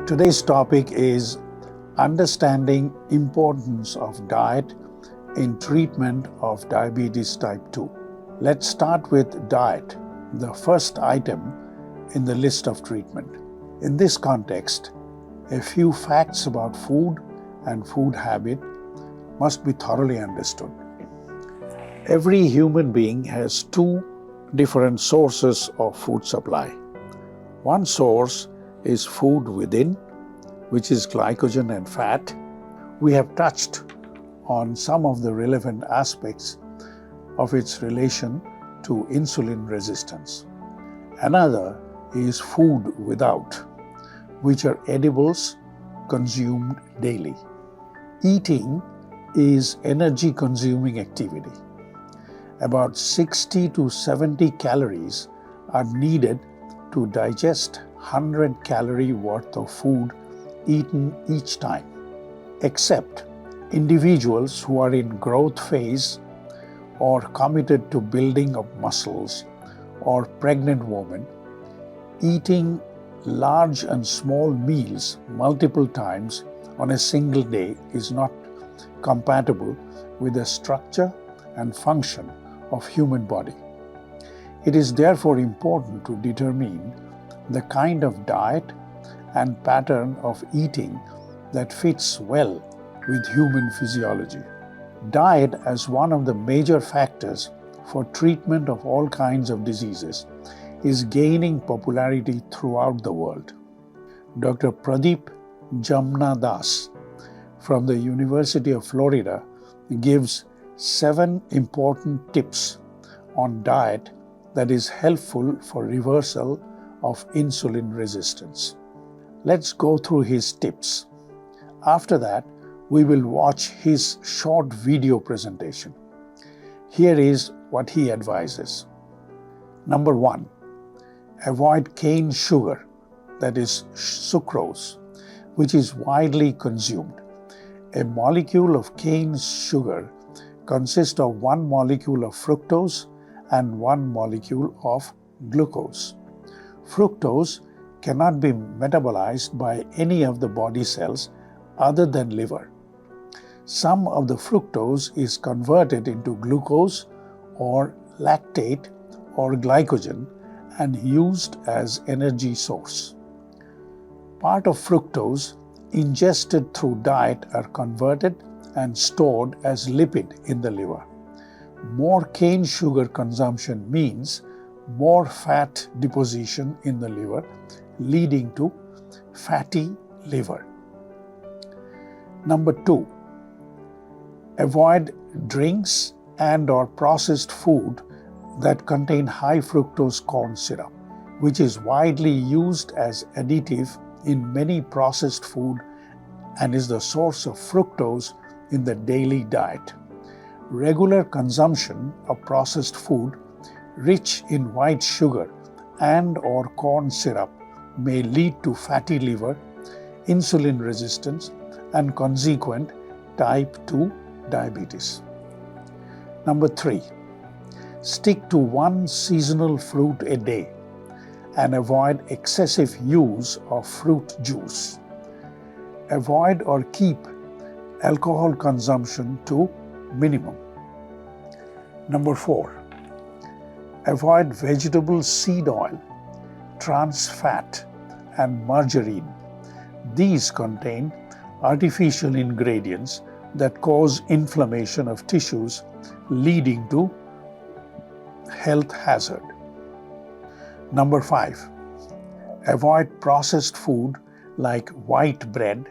Today's topic is understanding importance of diet in treatment of diabetes type 2. Let's start with diet, the first item in the list of treatment. In this context, a few facts about food and food habit must be thoroughly understood. Every human being has two different sources of food supply. One source is food within, which is glycogen and fat. We have touched on some of the relevant aspects of its relation to insulin resistance. Another is food without, which are edibles consumed daily. Eating is energy-consuming activity. About 60 to 70 calories are needed to digest 100 calorie worth of food eaten each time, except individuals who are in growth phase or committed to building of muscles or pregnant women. Eating large and small meals multiple times on a single day is not compatible with the structure and function of human body. It is therefore important to determine the kind of diet and pattern of eating that fits well with human physiology. Diet as one of the major factors for treatment of all kinds of diseases is gaining popularity throughout the world. Dr. Pradeep Jamna Das from the University of Florida gives 7 important tips on diet that is helpful for reversal of insulin resistance. Let's go through his tips. After that, we will watch his short video presentation. Here is what he advises. Number 1, avoid cane sugar, that is sucrose, which is widely consumed. A molecule of cane sugar consists of 1 molecule of fructose and 1 molecule of glucose. Fructose cannot be metabolized by any of the body cells other than liver. Some of the fructose is converted into glucose or lactate or glycogen and used as energy source. Part of fructose ingested through diet are converted and stored as lipid in the liver. More cane sugar consumption means more fat deposition in the liver, leading to fatty liver. Number 2, avoid drinks and/or processed food that contain high fructose corn syrup, which is widely used as additive in many processed food and is the source of fructose in the daily diet. Regular consumption of processed food rich in white sugar and/or corn syrup may lead to fatty liver, insulin resistance, and consequent type 2 diabetes. Number 3, stick to 1 seasonal fruit a day and avoid excessive use of fruit juice. Avoid or keep alcohol consumption to minimum. Number 4, avoid vegetable seed oil, trans fat, and margarine. These contain artificial ingredients that cause inflammation of tissues, leading to health hazard. Number 5, avoid processed food like white bread,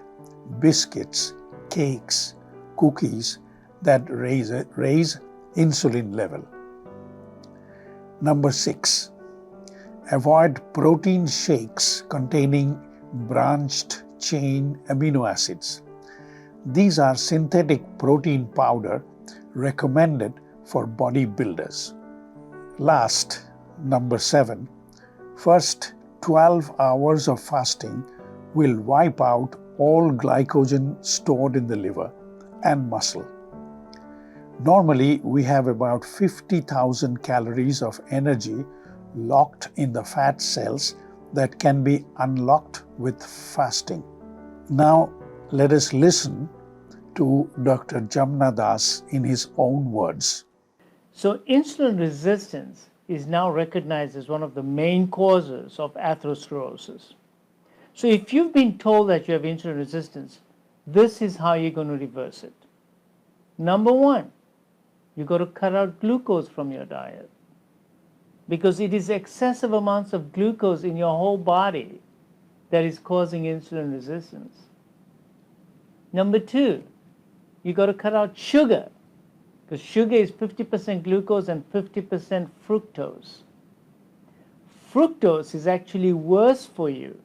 biscuits, cakes, cookies that raise insulin level. Number 6, avoid protein shakes containing branched chain amino acids. These are synthetic protein powder recommended for bodybuilders. Last, number 7, first 12 hours of fasting will wipe out all glycogen stored in the liver and muscle. Normally, we have about 50,000 calories of energy locked in the fat cells that can be unlocked with fasting. Now, let us listen to Dr. Jamna Das in his own words. So, insulin resistance is now recognized as one of the main causes of atherosclerosis. So, if you've been told that you have insulin resistance, this is how you're going to reverse it. Number one, you've got to cut out glucose from your diet, because it is excessive amounts of glucose in your whole body that is causing insulin resistance. Number two, you got to cut out sugar, because sugar is 50% glucose and 50% fructose. Fructose is actually worse for you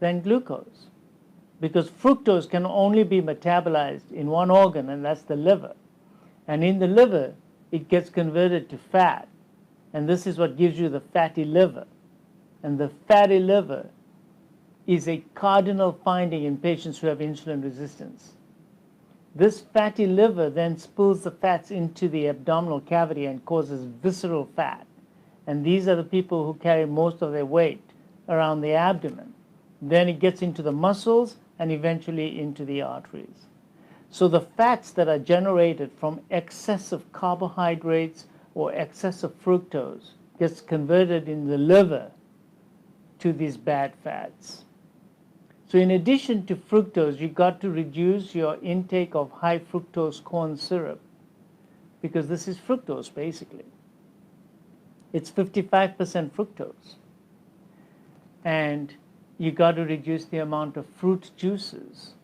than glucose, because fructose can only be metabolized in one organ, and that's the liver. And in the liver, it gets converted to fat. And this is what gives you the fatty liver. And the fatty liver is a cardinal finding in patients who have insulin resistance. This fatty liver then spills the fats into the abdominal cavity and causes visceral fat. And these are the people who carry most of their weight around the abdomen. Then it gets into the muscles and eventually into the arteries. So the fats that are generated from excessive carbohydrates or excessive fructose gets converted in the liver to these bad fats. So in addition to fructose, you've got to reduce your intake of high fructose corn syrup, because this is fructose basically. It's 55% fructose. And you got to reduce the amount of fruit juices.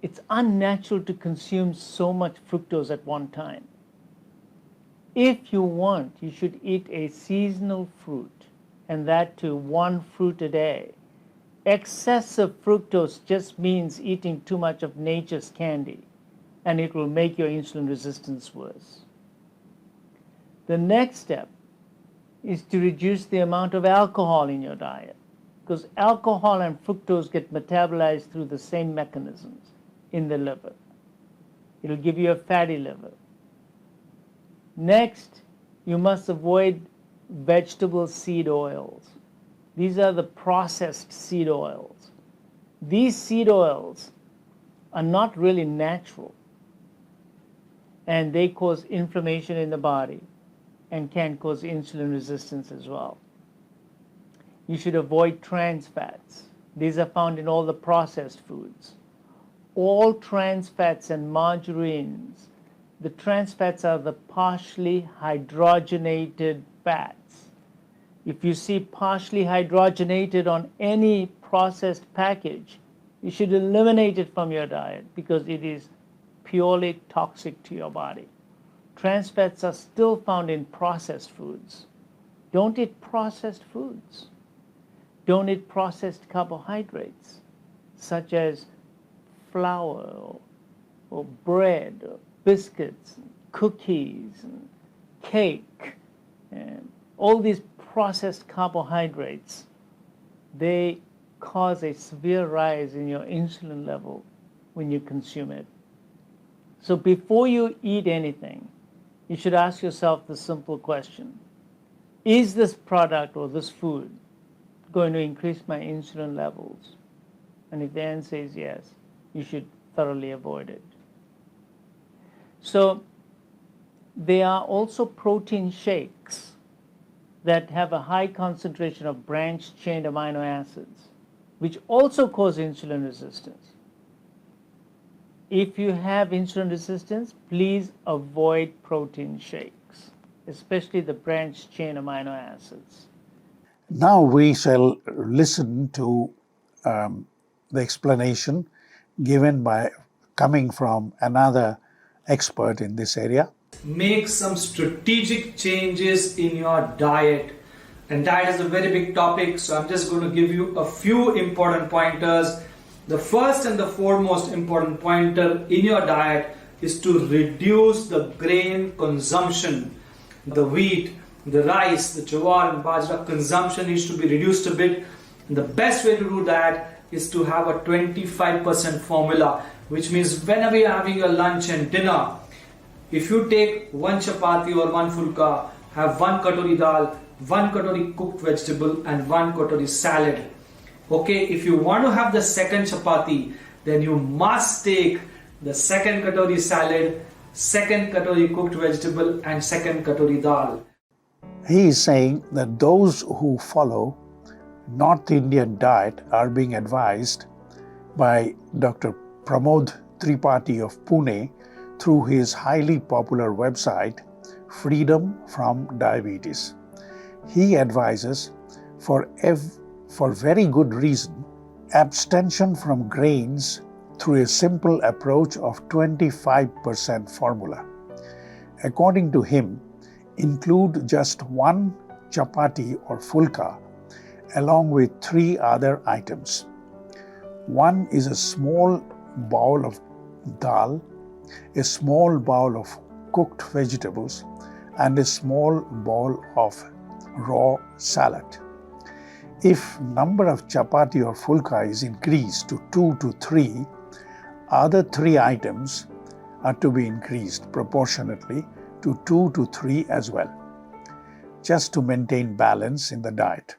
It's unnatural to consume so much fructose at one time. If you want, you should eat a seasonal fruit, and that too, one fruit a day. Excessive fructose just means eating too much of nature's candy, and it will make your insulin resistance worse. The next step is to reduce the amount of alcohol in your diet, because alcohol and fructose get metabolized through the same mechanisms in the liver. It'll give you a fatty liver. Next, you must avoid vegetable seed oils. These are the processed seed oils. These seed oils are not really natural, and they cause inflammation in the body and can cause insulin resistance as well. You should avoid trans fats. These are found in all the processed foods. All trans fats and margarines, the trans fats are the partially hydrogenated fats. If you see partially hydrogenated on any processed package, you should eliminate it from your diet, because it is purely toxic to your body. Trans fats are still found in processed foods. Don't eat processed foods. Don't eat processed carbohydrates, such as flour or bread or biscuits, and cookies, and cake, and all these processed carbohydrates. They cause a severe rise in your insulin level when you consume it. So before you eat anything, you should ask yourself the simple question: is this product or this food going to increase my insulin levels? And if the answer is yes, you should thoroughly avoid it. So there are also protein shakes that have a high concentration of branched-chain amino acids, which also cause insulin resistance. If you have insulin resistance, please avoid protein shakes, especially the branched-chain amino acids. Now we shall listen to the explanation coming from another expert in this area. Make some strategic changes in your diet, and diet is a very big topic, so I'm just going to give you a few important pointers. The first and the foremost important pointer in your diet is to reduce the grain consumption. The wheat, the rice, the jawar and bajra consumption needs to be reduced a bit. And the best way to do that is to have a 25% formula, which means whenever you're having your lunch and dinner, if you take one chapati or one fulka, have one katori dal, 1 katori cooked vegetable, and 1 katori salad. Okay, if you want to have the second chapati, then you must take the second katori salad, second katori cooked vegetable, and second katori dal. He is saying that those who follow North Indian diet are being advised by Dr. Pramod Tripathi of Pune through his highly popular website, Freedom from Diabetes. He advises, for very good reason, abstention from grains through a simple approach of 25% formula. According to him, include just 1 chapati or fulka along with 3 other items. One is a small bowl of dal, a small bowl of cooked vegetables, and a small bowl of raw salad. If number of chapati or fulka is increased to 2 to 3, other 3 items are to be increased proportionately to 2 to 3 as well, just to maintain balance in the diet.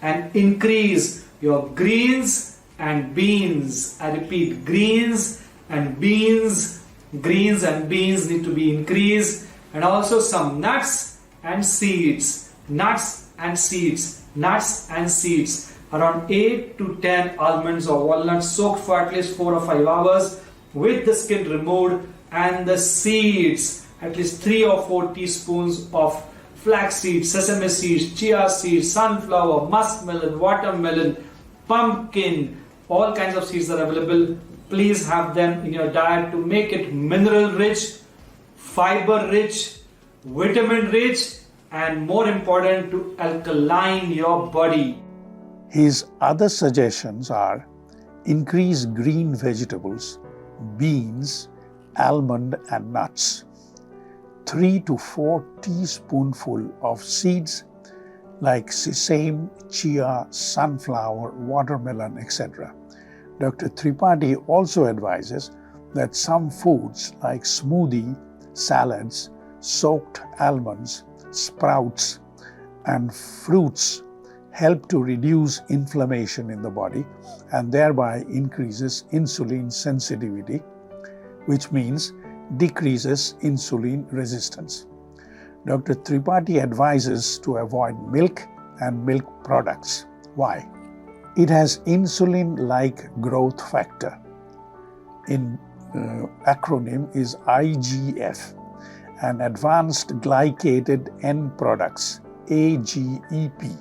And increase your greens and beans. I repeat, greens and beans. Greens and beans need to be increased, and also some nuts and seeds. Nuts and seeds. Nuts and seeds. Around 8 to 10 almonds or walnuts soaked for at least 4 or 5 hours with the skin removed, and the seeds, at least 3 or 4 teaspoons of flax seeds, sesame seeds, chia seeds, sunflower, muskmelon, watermelon, pumpkin, all kinds of seeds are available. Please have them in your diet to make it mineral rich, fiber rich, vitamin rich, and more important, to alkaline your body. His other suggestions are increase green vegetables, beans, almond and nuts, 3 to 4 teaspoonful of seeds like sesame, chia, sunflower, watermelon, etc. Dr. Tripathi also advises that some foods like smoothie, salads, soaked almonds, sprouts, and fruits help to reduce inflammation in the body and thereby increases insulin sensitivity, which means decreases insulin resistance. Dr. Tripathi advises to avoid milk and milk products. Why? It has insulin-like growth factor. In acronym is IGF, and advanced glycated end products, AGEP,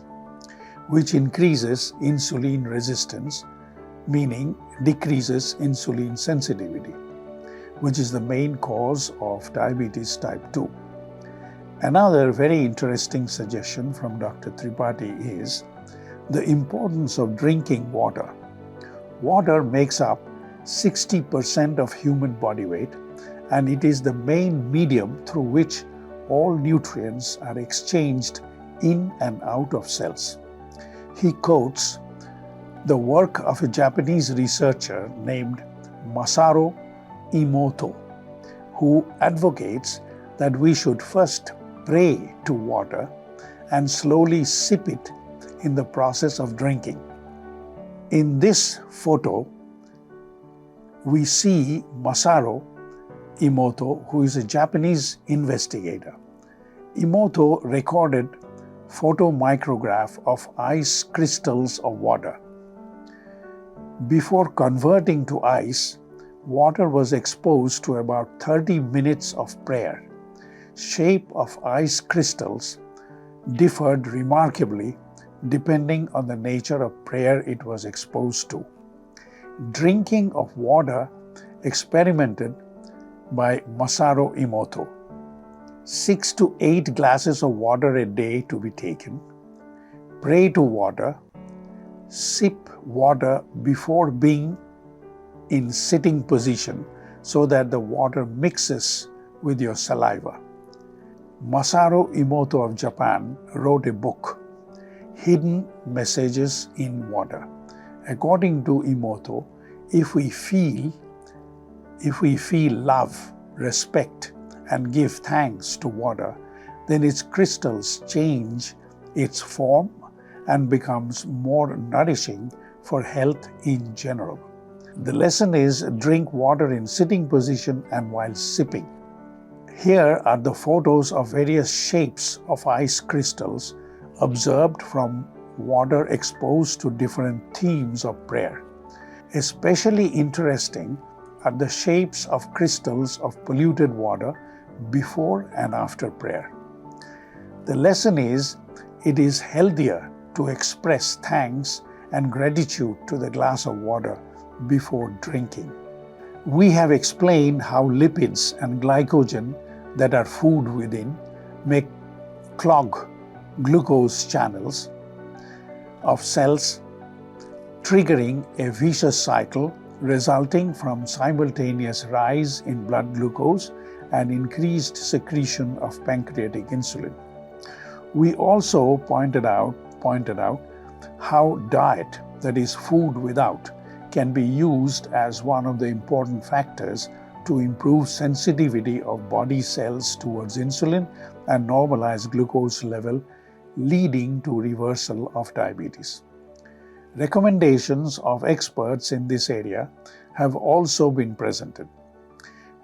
which increases insulin resistance, meaning decreases insulin sensitivity, which is the main cause of diabetes type 2. Another very interesting suggestion from Dr. Tripathi is the importance of drinking water. Water makes up 60% of human body weight, and it is the main medium through which all nutrients are exchanged in and out of cells. He quotes the work of a Japanese researcher named Masaru Emoto, who advocates that we should first pray to water and slowly sip it in the process of drinking. In this photo, we see Masaru Emoto, who is a Japanese investigator. Emoto recorded photomicrograph of ice crystals of water. Before converting to ice, water was exposed to about 30 minutes of prayer. Shape of ice crystals differed remarkably depending on the nature of prayer it was exposed to. Drinking of water experimented by Masaru Emoto. 6 to 8 glasses of water a day to be taken. Pray to water. Sip water before being in sitting position so that the water mixes with your saliva. Masaru Emoto of Japan wrote a book, Hidden Messages in Water. According to Emoto, if we feel love, respect, and give thanks to water, then its crystals change its form and becomes more nourishing for health in general. The lesson is drink water in sitting position and while sipping. Here are the photos of various shapes of ice crystals observed from water exposed to different themes of prayer. Especially interesting are the shapes of crystals of polluted water before and after prayer. The lesson is, it is healthier to express thanks and gratitude to the glass of water before drinking. We have explained how lipids and glycogen that are food within may clog glucose channels of cells, triggering a vicious cycle resulting from simultaneous rise in blood glucose and increased secretion of pancreatic insulin. We also pointed out how diet, that is food without, can be used as one of the important factors to improve sensitivity of body cells towards insulin and normalize glucose level, leading to reversal of diabetes. Recommendations of experts in this area have also been presented.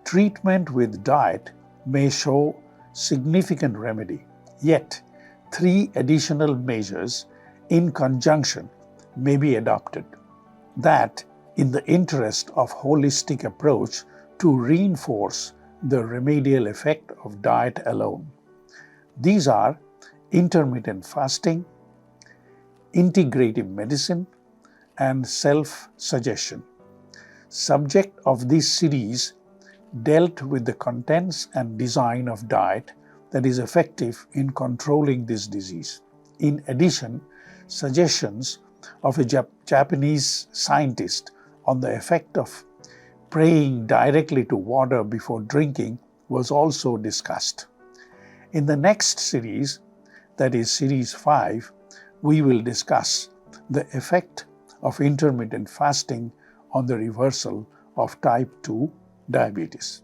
Treatment with diet may show significant remedy, yet 3 additional measures in conjunction may be adopted, that in the interest of holistic approach to reinforce the remedial effect of diet alone. These are intermittent fasting, integrative medicine, and self-suggestion. Subject of this series dealt with the contents and design of diet that is effective in controlling this disease. In addition, suggestions of a Japanese scientist on the effect of praying directly to water before drinking was also discussed. In the next series, that is series 5, we will discuss the effect of intermittent fasting on the reversal of type 2 diabetes.